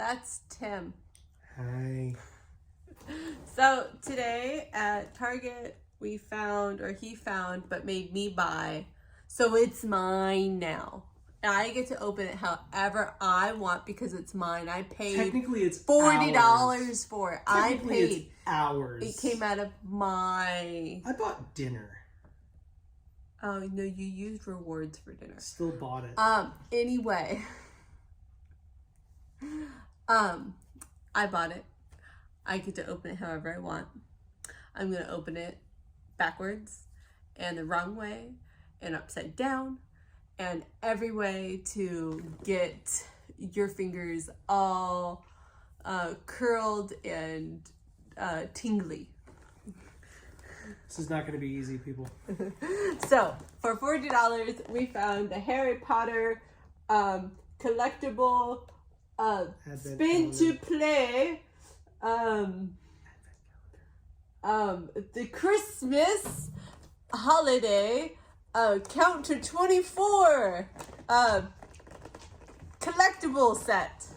That's Tim. Hi. So today at Target, he found, but made me buy. So it's mine now. And I get to open it however I want because it's mine. I paid Technically, it's $40 for it. Technically, I paid. it's ours. It came out of my. I bought dinner. Oh no, you used rewards for dinner. Still bought it. Anyway. I bought it. I get to open it however I want. I'm gonna open it backwards and the wrong way and upside down and every way to get your fingers all curled and tingly. This is not going to be easy, people. So for $40, we found the Harry Potter collectible spin to play the Christmas holiday count to 24 collectible set.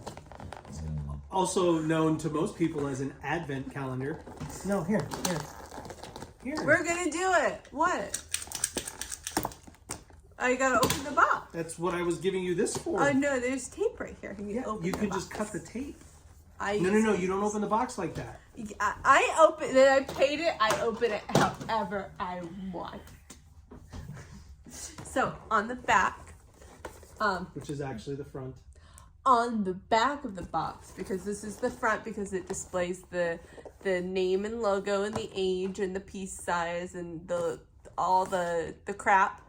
Also known to most people as an advent calendar. No, here. We're gonna do it. What? Oh, you gotta open the box. That's what I was giving you this for. Oh no, there's tape right here. You can just cut the tape. No, you don't open the box like that. I open it, I paid it, I open it however I want. So on the back, which is actually the front. On the back of the box, because this is the front because it displays the name and logo and the age and the piece size and all the crap.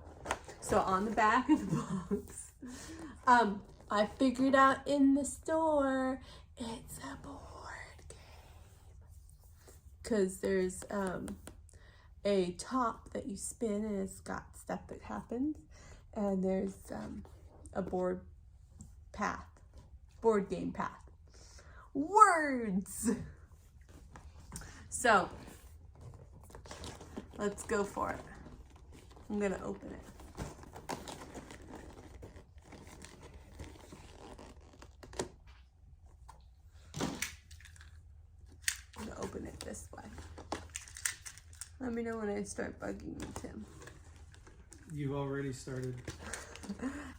So on the back of the box, I figured out in the store it's a board game. Cause there's a top that you spin and it's got stuff that happens, and there's a board game path. Words. So let's go for it. I'm gonna open it. I'm gonna open it this way. Let me know when I start bugging you, Tim. You've already started.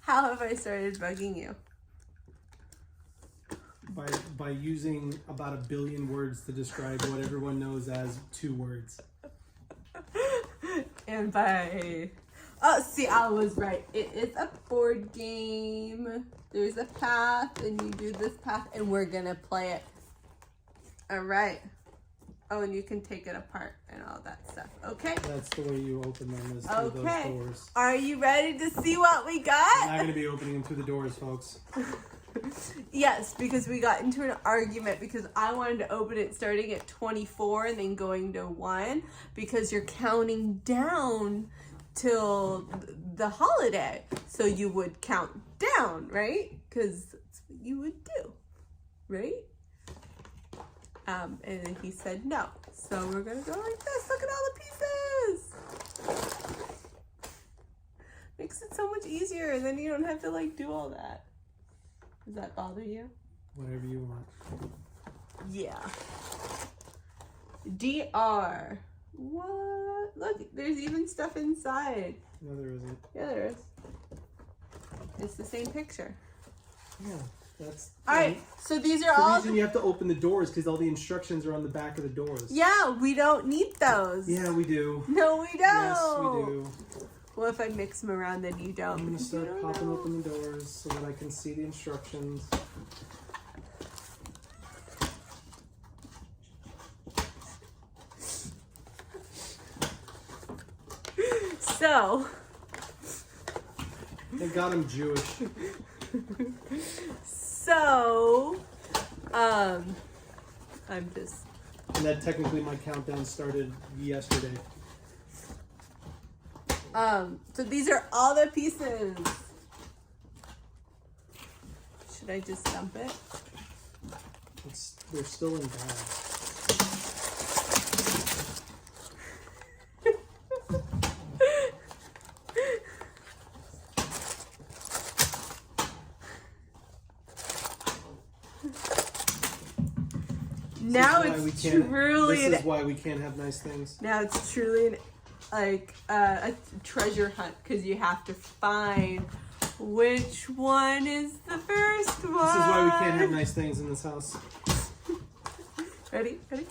How have I started bugging you? By using about 1 billion words to describe what everyone knows as 2 words. And by... Oh, see, I was right. It is a board game. There's a path, and you do this path, and we're gonna play it. All right. Oh, and you can take it apart and all that stuff. Okay. That's the way you open them, is through those doors. Are you ready to see what we got? I'm not going to be opening them through the doors, folks. Yes, because we got into an argument because I wanted to open it starting at 24 and then going to 1 because you're counting down till the holiday. So you would count down, right? Because that's what you would do, right? And then he said no. So we're gonna go like this. Look at all the pieces. Makes it so much easier, and then you don't have to like do all that. Does that bother you? Whatever you want. Yeah. DR. What? Look, there's even stuff inside. No, there isn't. Yeah, there is. It's the same picture. Yeah. That's all right. So these are the all. reason you have to open the doors because all the instructions are on the back of the doors. Yeah, we don't need those. Yeah, we do. No, we don't. Yes, we do. Well, if I mix them around, then you don't. I'm gonna start popping open the doors so that I can see the instructions. So. Thank God I'm Jewish. So, I'm just... And that technically my countdown started yesterday. So these are all the pieces. Should I just dump it? They're still in bags. Now This is why we it's can't- truly This is why we can't have nice things. now it's truly a treasure hunt because you have to find which one is the first one. This is why we can't have nice things in this house. Ready? Ready?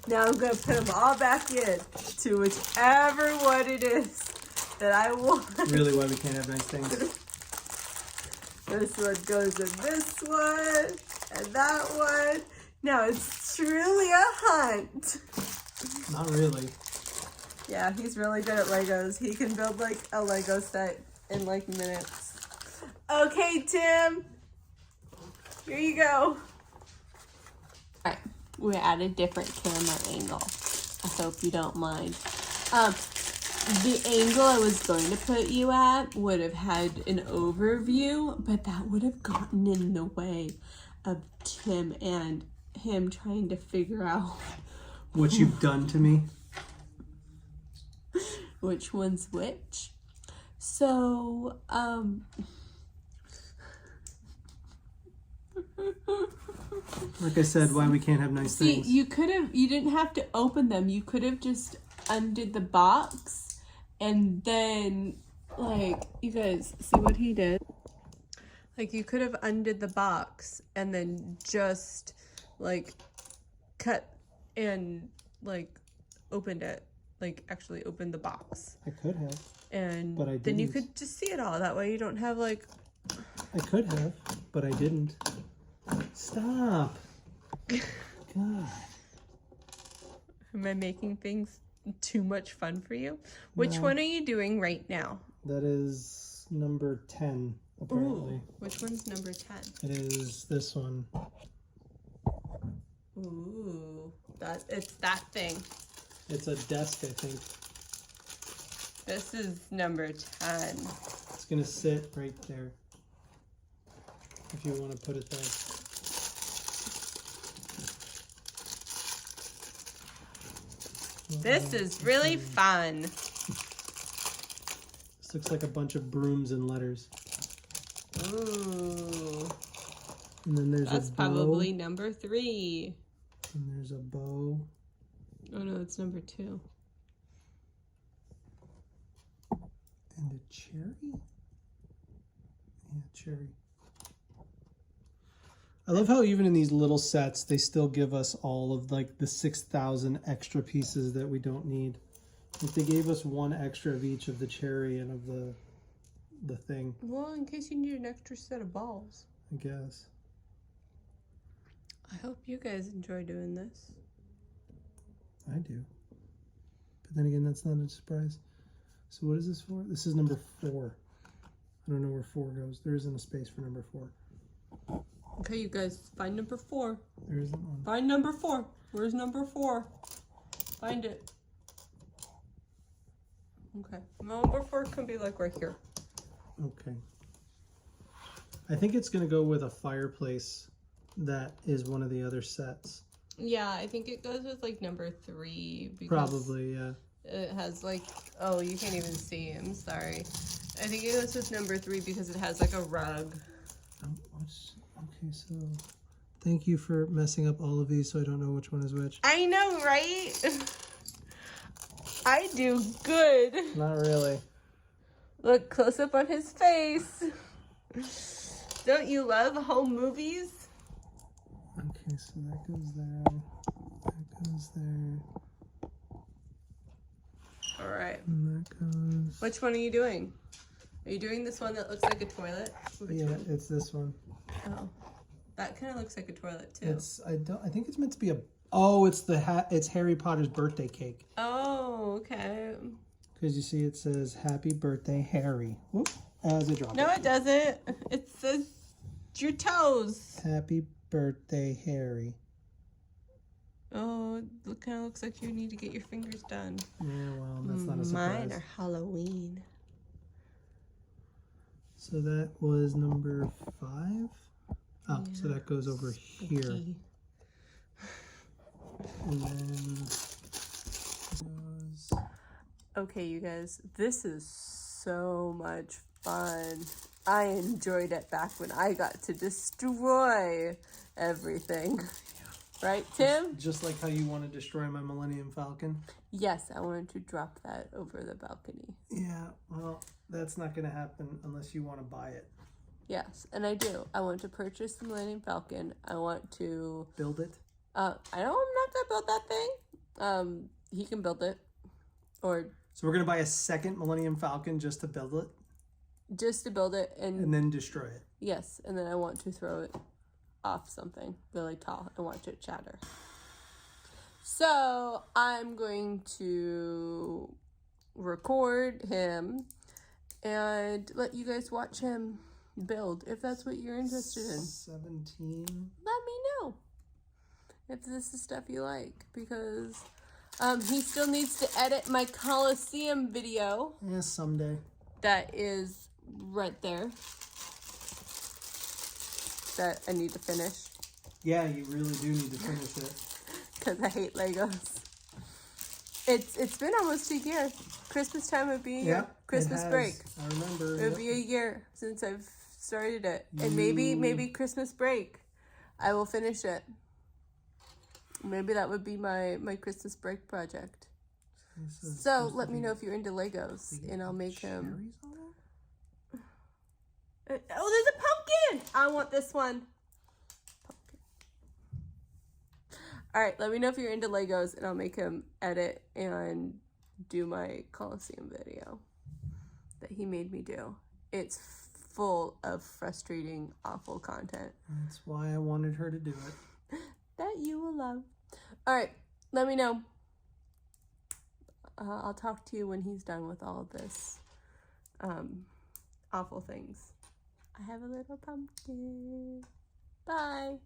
Now I'm gonna put them all back in to whichever one it is that I want. Really, why we can't have nice things. This one goes in this one and that one. Now it's truly a hunt. Not really. Yeah, he's really good at Legos. He can build like a Lego set in like minutes. Okay, Tim. Here you go. Alright, we're at a different camera angle. I hope you don't mind. The angle I was going to put you at would have had an overview, but that would have gotten in the way of Tim and him trying to figure out What you've done to me. which one's which. So, Like I said, why we can't have nice see, things. you didn't have to open them. You could have just undid the box and then, like, you guys see what he did? Like, you could have undid the box and then just, like, cut and, like, opened it. Like, actually opened the box. I could have. And But I then you didn't. could just see it all. That way you don't have, like... I could have, but I didn't. Stop. God. Am I making things too much fun for you? Which No. one are you doing right now? That is number 10, apparently. Ooh, which one's number 10? It is this one. Ooh, it's that thing. It's a desk, I think. This is number 10. It's going to sit right there. If you want to put it there. This is really fun. This looks like a bunch of brooms and letters. Ooh, And then there's that's a bow. probably number 3. And there's a bow. Oh no, it's number 2. And a cherry? Yeah, cherry. I love how even in these little sets, they still give us all of like the 6,000 extra pieces that we don't need. Like they gave us one extra of each of the cherry and of the thing, Well, in case you need an extra set of balls. I guess. I hope you guys enjoy doing this. I do. But then again, that's not a surprise. So what is this for? This is number 4. I don't know where 4 goes. There isn't a space for number 4. Okay, you guys, find number 4. There isn't one. Find number 4. Where's number 4? Find it. Okay. Number 4 can be like right here. Okay. I think it's going to go with a fireplace that is one of the other sets. Yeah, I think it goes with like number 3. Because Probably, yeah. it has like, oh, you can't even see. I'm sorry. I think it goes with number 3 because it has like a rug. Okay, so thank you for messing up all of these so I don't know which one is which. I know, right? I do good. Not really. Look close up on his face. Don't you love home movies? Okay, so that goes there. That goes there. All right. And that goes... Which one are you doing? Are you doing this one that looks like a toilet? Which Yeah, one? it's this one. Oh, that kind of looks like a toilet too. It's I think it's meant to be a it's Harry Potter's birthday cake. Oh, okay. Because you see it says happy birthday Harry. Whoop, as I drop No, it doesn't. It says your toes. Happy birthday Harry. Oh, it kind of looks like you need to get your fingers done. Yeah, well, that's not a surprise. Mine are Halloween. So that was number 5. Oh, Yeah. so that goes over here. Spooky. And then goes... Okay, you guys, this is so much fun. I enjoyed it back when I got to destroy everything. Right, Tim? Just like how you want to destroy my Millennium Falcon. Yes, I wanted to drop that over the balcony. Yeah, well, that's not going to happen unless you want to buy it. Yes, and I do. I want to purchase the Millennium Falcon. I want to build it. I'm not gonna build that thing. He can build it, or so we're gonna buy a second Millennium Falcon just to build it. Just to build it and then destroy it. Yes, and then I want to throw it off something really tall and watch it shatter. So I'm going to record him and let you guys watch him build if that's what you're interested in. 17. Let me know if this is stuff you like, because he still needs to edit my Coliseum video. Yeah, someday. That is right there. That I need to finish. Yeah, you really do need to finish it. Because I hate Legos. It's been almost a year. Christmas time would be a year. Yeah, Christmas break. I remember. It would be a year since I've started it. And maybe Christmas break I will finish it. Maybe that would be my Christmas break project. So let me know if you're into Legos and I'll make him. Oh, there's a pumpkin! I want this one. Pumpkin. All right, let me know if you're into Legos and I'll make him edit and do my Coliseum video that he made me do. It's full of frustrating, awful content. That's why I wanted her to do it. That you will love. All right, let me know. I'll talk to you when he's done with all of this awful things. I have a little pumpkin. Bye.